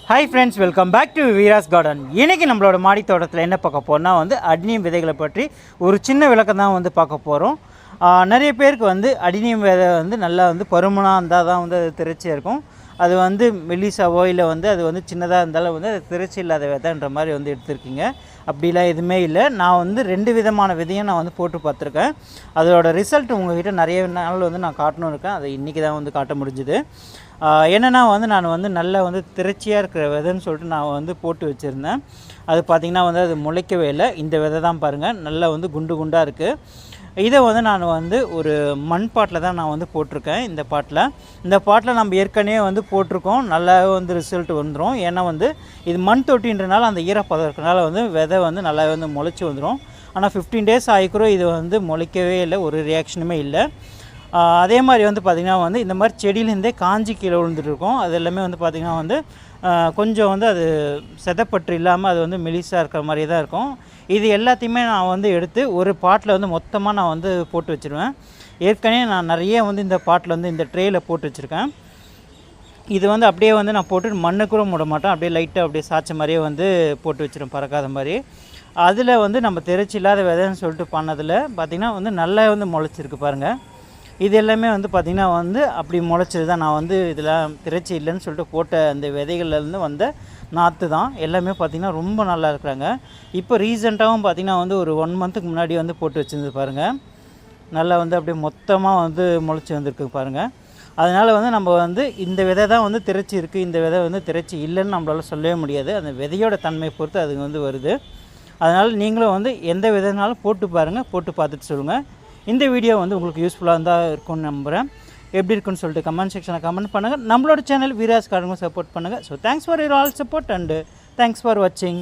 Hi friends, welcome back to Veera's garden. இன்றைக்கி நம்மளோட மாடி தோட்டத்தில் என்ன பார்க்க போகிறோம்னா அடினியம் விதைகளை பற்றி ஒரு சின்ன விளக்கம் தான் பார்க்க போகிறோம். நிறைய பேருக்கு அடினியம் விதை நல்லா பருமனாக இருந்தால் தான் அது திரைச்சியாக இருக்கும். அது மெல்லிசாவோ இல்லை அது சின்னதாக இருந்தாலும் அது திரைச்சி இல்லாத விதைன்ற மாதிரி எடுத்துருக்கீங்க. அப்படிலாம் எதுவுமே இல்லை. நான் 2 விதமான விதையும் நான் போட்டு பார்த்துருக்கேன். அதோட ரிசல்ட் உங்கள்கிட்ட நிறைய நாள் நான் காட்டணும் இருக்கேன். அதை இன்றைக்கி தான் காட்ட முடிஞ்சுது. என்னென்னா நான் நல்லா திரைச்சியாக இருக்கிற விதைன்னு சொல்லிட்டு நான் போட்டு வச்சுருந்தேன். அது பார்த்திங்கன்னா அது முளைக்கவே இல்லை. இந்த விதை தான் பாருங்கள், நல்லா குண்டு குண்டாக இருக்குது. இதை நான் ஒரு மண் பாட்டில் தான் நான் போட்டிருக்கேன். இந்த பாட்டில் நம்ம ஏற்கனவே போட்டிருக்கோம். நல்லா ரிசல்ட் வந்துடும். ஏன்னா இது மண் தொட்டின்றனால அந்த ஈரப்பதம் இருக்கிறனால விதை நல்லா முளைச்சி வந்துடும். ஆனால் 15 days ஆகிக்கிறோம், இது முளைக்கவே இல்லை, ஒரு ரியாக்ஷனுமே இல்லை. அதே மாதிரி பார்த்திங்கன்னா இந்த மாதிரி செடியிலேருந்தே காஞ்சி கீழே விழுந்துட்டுருக்கோம். அது எல்லாமே பார்த்திங்கன்னா கொஞ்சம் அது செதப்பற்று இல்லாமல் அது மெலிசாக இருக்கிற மாதிரி தான் இருக்கும். இது எல்லாத்தையுமே நான் எடுத்து ஒரு பாட்டில் மொத்தமாக நான் போட்டு வச்சுருவேன். ஏற்கனவே நான் நிறைய இந்த பாட்டில் இந்த ட்ரேயில் போட்டு வச்சுருக்கேன். இது அப்படியே நான் போட்டு மண்ணு கூட மூட மாட்டேன். அப்படியே லைட்டாக அப்படியே சாய்ச்ச மாதிரியே போட்டு வச்சுருவேன், பறக்காத மாதிரி. அதில் நம்ம திரைச்சி இல்லாத விதைன்னு சொல்லிட்டு பண்ணதில் பார்த்திங்கன்னா நல்லா முளைச்சிருக்கு பாருங்கள். இது எல்லாமே பார்த்திங்கன்னா அப்படி முளைச்சது தான். நான் இதில் திரைச்சி இல்லைன்னு சொல்லிட்டு போட்ட அந்த விதைகள்லேருந்து வந்த நாற்று தான். எல்லாமே பார்த்திங்கன்னா ரொம்ப நல்லா இருக்கிறாங்க. இப்போ ரீசெண்டாகவும் பார்த்திங்கன்னா ஒரு 1 monthக்கு முன்னாடி போட்டு வச்சுருந்து பாருங்கள். நல்லா அப்படியே மொத்தமாக முளைச்சி வந்திருக்கு பாருங்கள். அதனால் நம்ம இந்த விதை தான் திரைச்சி இருக்குது, இந்த விதை திரைச்சி இல்லைன்னு நம்மளால் சொல்லவே முடியாது. அந்த விதையோட தன்மையை பொறுத்து அது வருது. அதனால் நீங்களும் எந்த விதைனாலும் போட்டு பாருங்கள், போட்டு பார்த்துட்டு சொல்லுங்கள். இந்த வீடியோ உங்களுக்கு யூஸ்ஃபுல்லாக இருந்தால் இருக்கும்னு நம்புகிறேன். எப்படி இருக்குன்னு சொல்லிட்டு கமெண்ட் செக்ஷனில் கமெண்ட் பண்ணுங்கள். நம்மளோட சேனல் வீராஸ் கார்டன் சப்போர்ட் பண்ணுங்கள். So thanks for your all support and thanks for வாட்சிங்.